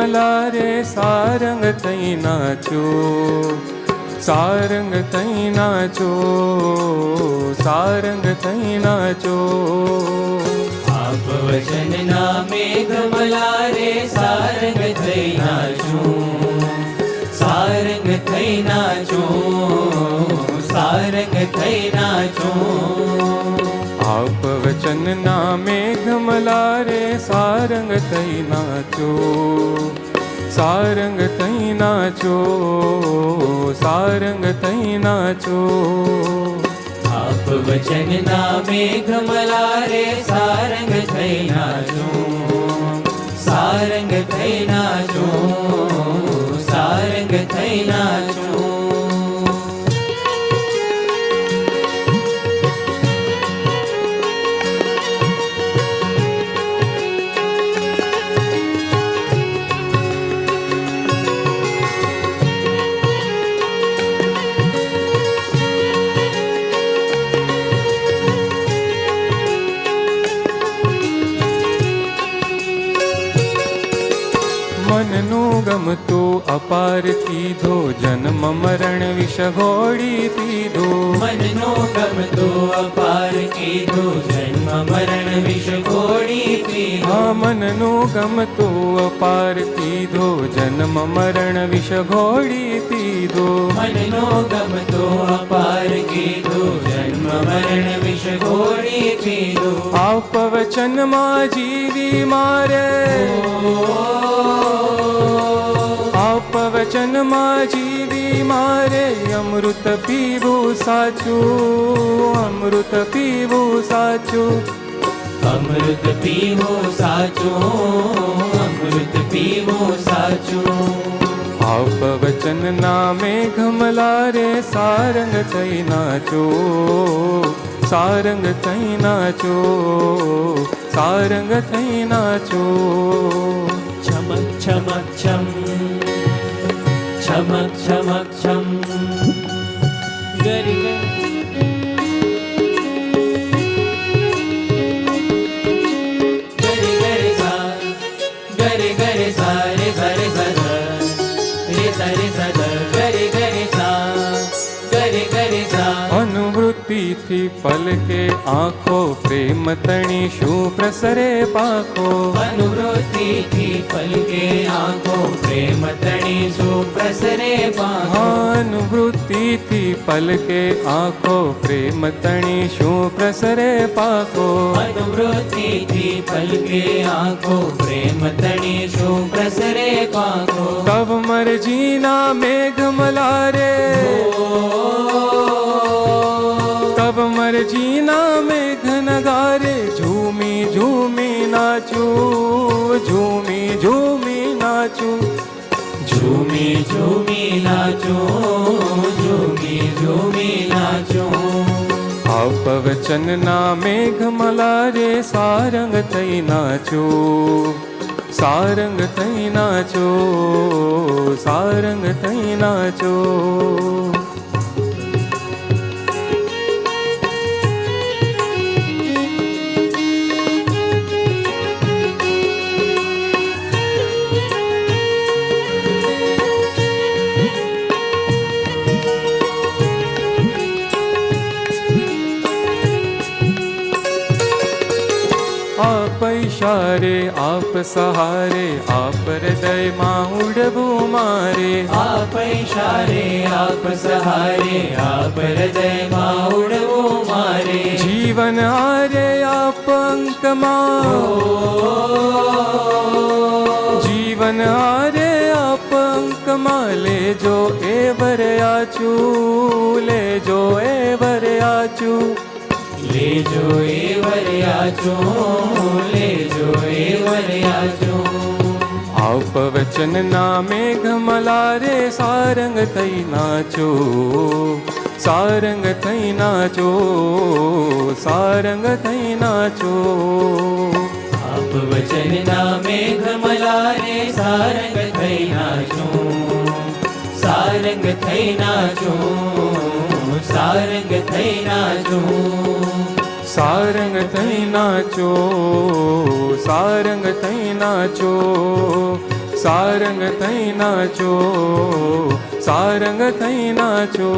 મેઘમલા રે સારંગ થઈ નાચો, સારંગ થઈ નાચો, સારંગ થઈ નાચો. આપ વચનના મેઘમલા રે સારંગ થઈ નાચું, સારંગ થઈ નાચું, સારંગ થઈ નાચું. આપ વચનના મેઘમલા રે સારંગ થઈ નાચો, સારંગ થઈ નાચો, સારંગ થઈ નાચો. આપ વચનના મેઘમલા રે સારંગ થઈ નાચું, સારંગ થઈ નાચું, સારંગ થઈ નાચું. મનનું ગમતું અપાર કીધો, જન્મ મરણ વિષ ઘોડી પીધો. મનનો ગમતો અપાર કીધો, જન્મ મરણ વિષ ઘોડી પીધો. હા મનનું ગમતું અપાર કીધો, જન્મ મરણ વિષ ઘોડી પીધો. મનનો ગમતો અપાર કીધો, જન્મ મરણ વિષ ઘોડી પીધો. આપ વચનમાં જીવી મારે, આપ વચનમાં જીવી મારે, અમૃત પીવું સાચું, અમૃત પીવું સાચું. અમૃત પીવો સાચું, અમૃત પીવો સાચું. આપ વચનના મેઘમલા રે સારંગ થઈ નાચો, સારંગ થઈ નાચો, સારંગ થઈ નાચો. ચમક ચમક ચમ, ચમક ચમક ચમ. ગરી ગરી ગરી ગરી સા, ગરી ગરી સા રે સા રે સા ધ, રે સા રે સા ધ, ગરી ગરી સા, ગરી ગરી સા. અનુવૃત્તિથી પલકે આંખો, પ્રેમ તણી શું પ્રસરે પાખો. અનુવૃત્તિથી પલકે આંખો, પ્રેમ તણી શું પ્રસરે પાખો. અનુવૃત્તિથી પલકે આંખો, પ્રેમ તણી શું પ્રસરે પાખો. અનુવૃત્તિથી પલકે આંખો, પ્રેમ તણી શું પ્રસરે પાખો. તવ મરજીના મેઘમલા રે, તવ મરજીના મેઘ નગારે, ઝૂમી ઝૂમી નાચું, ઝૂમી ઝૂમી નાચું. ઝૂમી ઝૂમી નાચું, ઝૂમી ઝૂમી નાચું. આપ વચનના મેઘમલા રે સારંગ થઈ નાચો, સારંગ થઈ નાચો, સારંગ થઈ નાચો. આપ ઈશારે, આપ સહારે, આપ હૃદયમાં ઉડવું મારે. આપ ઈશારે, આપ સહારે, આપ હૃદયમાં ઉડવું મારે. જીવન હારે આપ અંકમાં, જીવન હારે આપ અંકમાં, લેજો એ વરયાચું, લેજો એ વરયાચું. લેજો એ વરયાચું, લેજો એ વરયાચું. આપ વચનના મેઘમલા રે સારંગ થઈ નાચો, સારંગ થઈ નાચો, સારંગ થઈ નાચો. આપ વચનના મેઘમલા રે સારંગ થઈ નાચું, સારંગ થઈ નાચું, સારંગ થઈ નાચું. સારંગ થઈ નાચો, સારંગ થઈ નાચો, સારંગ થઈ નાચો, સારંગ થઈ નાચો.